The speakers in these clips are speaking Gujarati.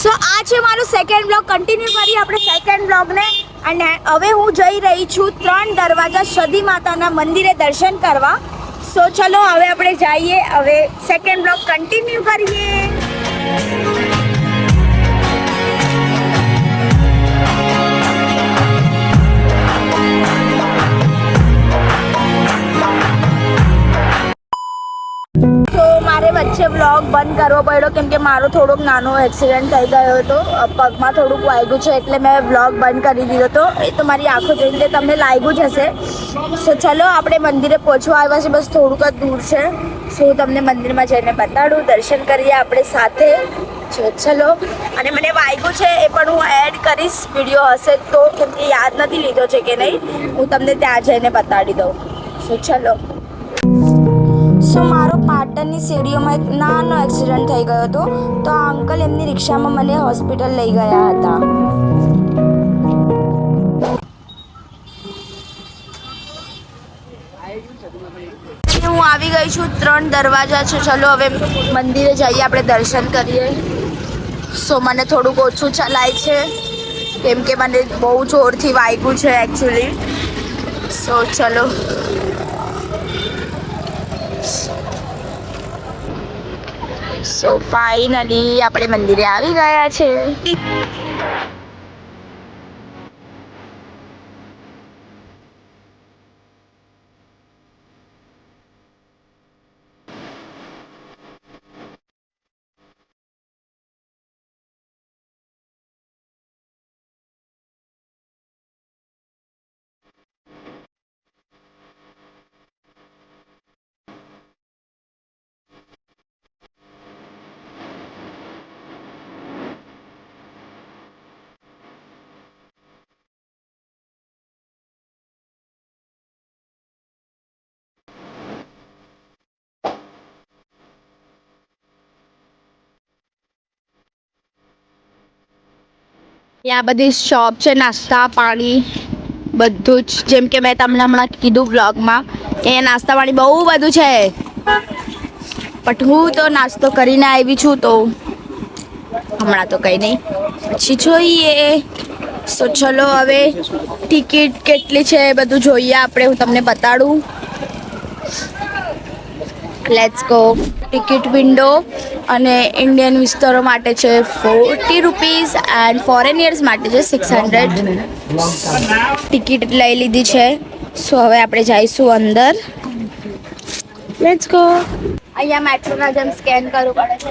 સો આ છે મારું સેકન્ડ બ્લોગ. કન્ટિન્યુ કરીએ આપણે સેકન્ડ બ્લોગને. અને હવે હું જઈ રહી છું 3 દરવાજા સદી માતાના મંદિરે દર્શન કરવા. સો ચલો હવે આપણે જઈએ. હવે સેકન્ડ બ્લોગ કન્ટિન્યુ કરીએ. મારે વચ્ચે વ્લોગ બંધ કરવો પડ્યો કેમ કે મારો થોડોક નાનો એક્સિડન્ટ થઈ ગયો હતો. પગમાં થોડુંક વાગ્યું છે એટલે મેં વ્લોગ બંધ કરી દીધો હતો. એ તો મારી આંખો જોઈને તમને લાગ્યું જ હશે. સો ચલો આપણે મંદિરે પહોંચવા આવ્યા છે. બસ થોડુંક જ દૂર છે. સો હું તમને મંદિરમાં જઈને બતાડું. દર્શન કરીએ આપણે સાથે. ચલો. અને મને વાગ્યું છે એ પણ હું એડ કરીશ. વિડીયો હશે તો કેમ કે યાદ નથી લીધો છે કે નહીં. હું તમને ત્યાં જઈને બતાડી દઉં. સો ચલો. સો મારો પાટણની સીડીઓમાં એક નાનો એક્સિડન્ટ થઈ ગયો હતો. તો આ અંકલ એમની રિક્ષામાં મને હોસ્પિટલ લઈ ગયા હતા. હું આવી ગઈ છું. 3 દરવાજા છે. ચલો હવે મંદિરે જઈએ આપણે દર્શન કરીએ. સો મને થોડુંક ઓછું ચલાય છે કેમ કે મને બહુ જોરથી વાગ્યું છે એકચ્યુઅલી. સો ચલો. સો ફાઇનલી આપણે મંદિરે આવી ગયા છે. ત્યાં બધી શોપ છે. નાસ્તા પાણી બધું જ. જેમ કે મેં તમને હમણાં કીધું વ્લોગમાં કે નાસ્તા પાણી બહુ બધું છે. બટ હું તો નાસ્તો કરીને આવી છું તો હમણાં તો કંઈ નહીં. પછી જોઈએ. સો ચલો હવે ટિકિટ કેટલી છે એ બધું જોઈએ આપણે. હું તમને બતાડું. Let's go. ટિકિટ વિન્ડો અને ઇન્ડિયન વિસ્તારો માટે છે 40 રૂપીઝ એન્ડ ફોરેનિયર્સ માટે છે 600. ટિકિટ લઈ લીધી છે. સો હવે આપણે જઈશું અંદર. Let's go. અહીંયા મેટ્રોના જેમ સ્કેન કરવું પડે છે.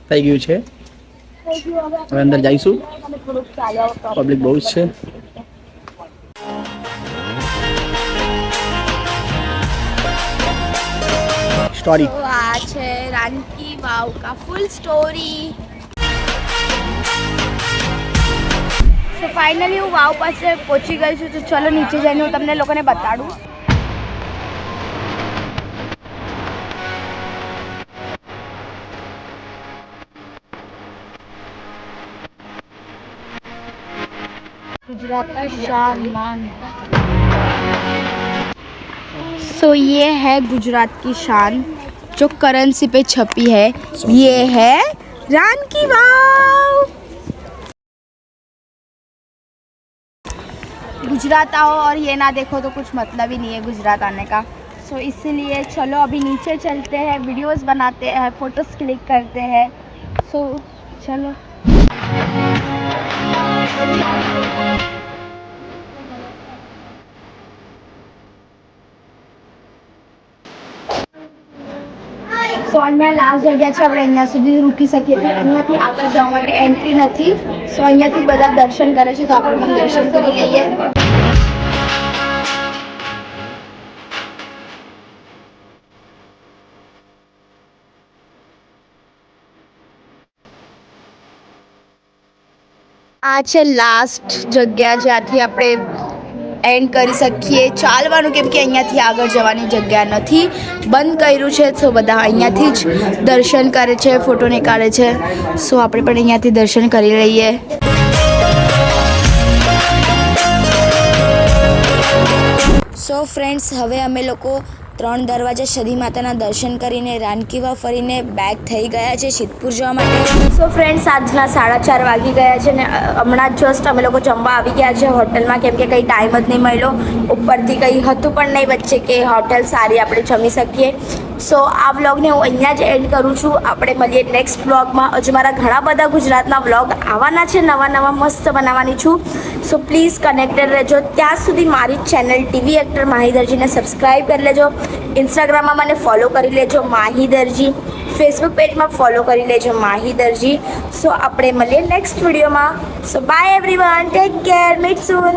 થઈ ગયું છે. હવે અંદર જઈશું. પબ્લિક બહુ જ છે. સ્ટોરી આ છે રાનકી વાવ કા ફૂલ સ્ટોરી. સો ફાઇનલી હું વાવ પાસે પહોંચી ગઈ છું. તો ચલો નીચે જઈને હું તમને લોકોને બતાડું. गुजरात की शान मान. सो ये है गुजरात की शान जो करेंसी पे छपी है. ये है रानकी वाव. गुजरात आओ और ये ना देखो तो कुछ मतलब ही नहीं है गुजरात आने का. सो इसीलिए चलो अभी नीचे चलते हैं. वीडियोस बनाते हैं, फोटोज क्लिक करते हैं. सो चलो. સો અહીંયા લાસ્ટ જગ્યા છે. આપણે અહીંયા સુધી રૂકી શકીએ છીએ. અહીંયાથી આગળ જવા માટે એન્ટ્રી નથી. સો અહીંયાથી બધા દર્શન કરે છે તો આપણે પણ દર્શન કરી લઈએ. આ છે લાસ્ટ જગ્યા જ્યાંથી આપણે એન્ડ કરી શકીએ ચાલવાનું, કેમ કે અહીંયાથી આગળ જવાની જગ્યા નથી, બંધ કર્યું છે. તો બધા અહીંયાથી જ દર્શન કરે છે, ફોટો નીકાળે છે. સો આપણે પણ અહીંયાથી દર્શન કરી લઈએ. સો ફ્રેન્ડ્સ, હવે અમે લોકો 3 દરવાજા સદી માતાના દર્શન કરીને રાનકીવા ફરીને બેક થઈ ગયા છે સિદ્ધપુર જવા માટે. સો ફ્રેન્ડ્સ, આજના 4:30 વાગી ગયા છે ને હમણાં જસ્ટ અમે લોકો જમવા આવી ગયા છે હોટલમાં, કેમ કે કંઈ ટાઈમ જ નહીં મળ્યો. ઉપરથી કંઈ હતું પણ નહીં વચ્ચે કે હોટલ સારી આપણે જમી શકીએ. સો આ વ્લોગને હું અહીંયા જ એન્ડ કરું છું. આપણે મળીએ નેક્સ્ટ વ્લોગમાં. હજુ મારા ઘણા બધા ગુજરાતના વ્લોગ આવવાના છે, નવા મસ્ત બનાવવાની છું. સો પ્લીઝ કનેક્ટેડ રહેજો. ત્યાં સુધી મારી ચેનલ ટીવી એક્ટર માહીદરજીને સબસ્ક્રાઈબ કરી લેજો. ઇન્સ્ટાગ્રામમાં મને ફોલો કરી લેજો માહીદરજી, ફેસબુક પેજમાં ફોલો કરી લેજો માહીદરજી. સો આપણે મળીએ નેક્સ્ટ વિડીયોમાં. So bye everyone, take care, meet સૂન.